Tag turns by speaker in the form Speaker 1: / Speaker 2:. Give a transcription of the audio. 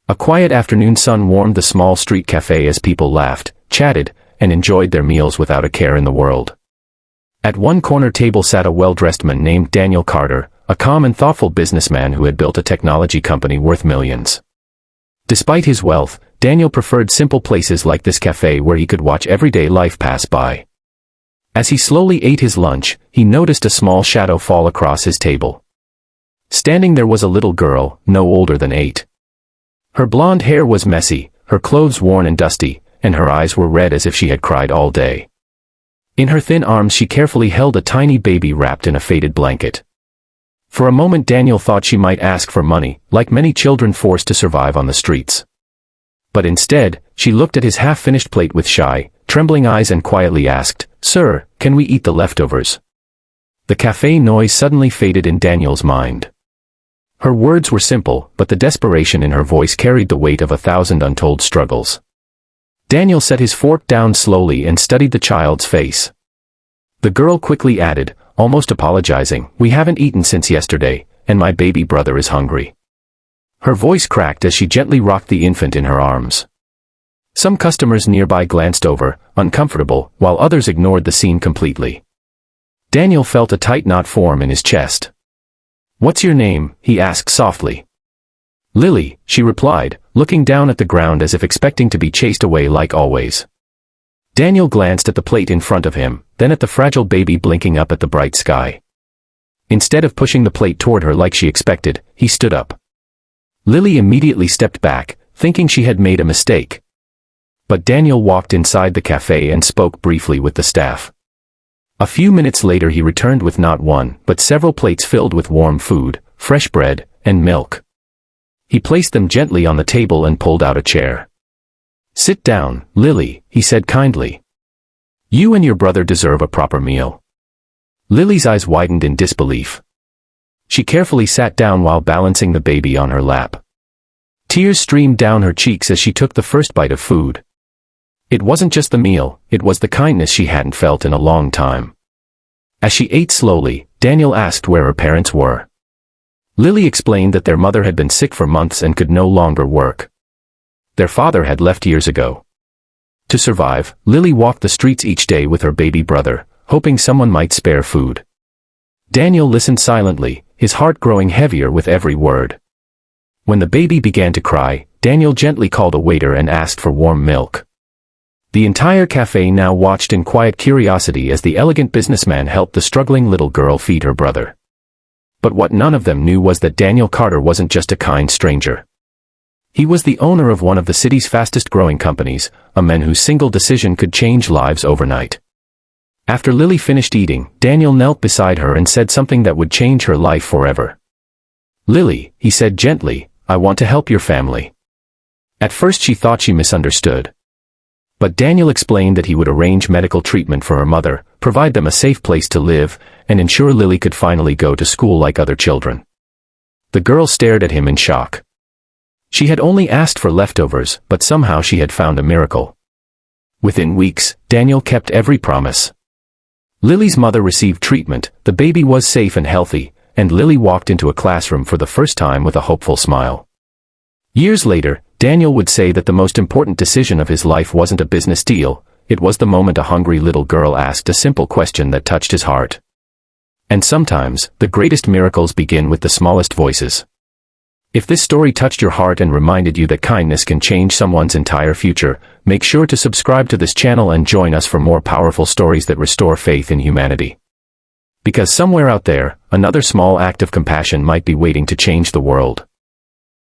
Speaker 1: A quiet afternoon sun warmed the small street cafe as people laughed, chatted, and enjoyed their meals without a care in the world. At one corner table sat a well-dressed man named Daniel Carter, a calm and thoughtful businessman who had built a technology company worth millions. Despite his wealth, Daniel preferred simple places like this cafe where he could watch everyday life pass by. As he slowly ate his lunch, he noticed a small shadow fall across his table. Standing there was a little girl, no older than 8. Her blonde hair was messy, her clothes worn and dusty, and her eyes were red as if she had cried all day. In her thin arms she carefully held a tiny baby wrapped in a faded blanket. For a moment Daniel thought she might ask for money, like many children forced to survive on the streets. But instead, she looked at his half-finished plate with shy, trembling eyes and quietly asked, "Sir, can we eat the leftovers?" The cafe noise suddenly faded in Daniel's mind. Her words were simple, but the desperation in her voice carried the weight of 1,000 untold struggles. Daniel set his fork down slowly and studied the child's face. The girl quickly added, almost apologizing, "We haven't eaten since yesterday, and my baby brother is hungry." Her voice cracked as she gently rocked the infant in her arms. Some customers nearby glanced over, uncomfortable, while others ignored the scene completely. Daniel felt a tight knot form in his chest. "What's your name?" he asked softly. "Lily," she replied, looking down at the ground as if expecting to be chased away like always. Daniel glanced at the plate in front of him, then at the fragile baby blinking up at the bright sky. Instead of pushing the plate toward her like she expected, he stood up. Lily immediately stepped back, thinking she had made a mistake. But Daniel walked inside the cafe and spoke briefly with the staff. A few minutes later he returned with not one, but several plates filled with warm food, fresh bread, and milk. He placed them gently on the table and pulled out a chair. "Sit down, Lily," he said kindly. "You and your brother deserve a proper meal." Lily's eyes widened in disbelief. She carefully sat down while balancing the baby on her lap. Tears streamed down her cheeks as she took the first bite of food. It wasn't just the meal, it was the kindness she hadn't felt in a long time. As she ate slowly, Daniel asked where her parents were. Lily explained that their mother had been sick for months and could no longer work. Their father had left years ago. To survive, Lily walked the streets each day with her baby brother, hoping someone might spare food. Daniel listened silently, his heart growing heavier with every word. When the baby began to cry, Daniel gently called a waiter and asked for warm milk. The entire cafe now watched in quiet curiosity as the elegant businessman helped the struggling little girl feed her brother. But what none of them knew was that Daniel Carter wasn't just a kind stranger. He was the owner of one of the city's fastest-growing companies, a man whose single decision could change lives overnight. After Lily finished eating, Daniel knelt beside her and said something that would change her life forever. "Lily," he said gently, "I want to help your family." At first she thought she misunderstood. But Daniel explained that he would arrange medical treatment for her mother, provide them a safe place to live, and ensure Lily could finally go to school like other children. The girl stared at him in shock. She had only asked for leftovers, but somehow she had found a miracle. Within weeks, Daniel kept every promise. Lily's mother received treatment, the baby was safe and healthy, and Lily walked into a classroom for the first time with a hopeful smile. Years later, Daniel would say that the most important decision of his life wasn't a business deal, it was the moment a hungry little girl asked a simple question that touched his heart. And sometimes, the greatest miracles begin with the smallest voices. If this story touched your heart and reminded you that kindness can change someone's entire future, make sure to subscribe to this channel and join us for more powerful stories that restore faith in humanity. Because somewhere out there, another small act of compassion might be waiting to change the world.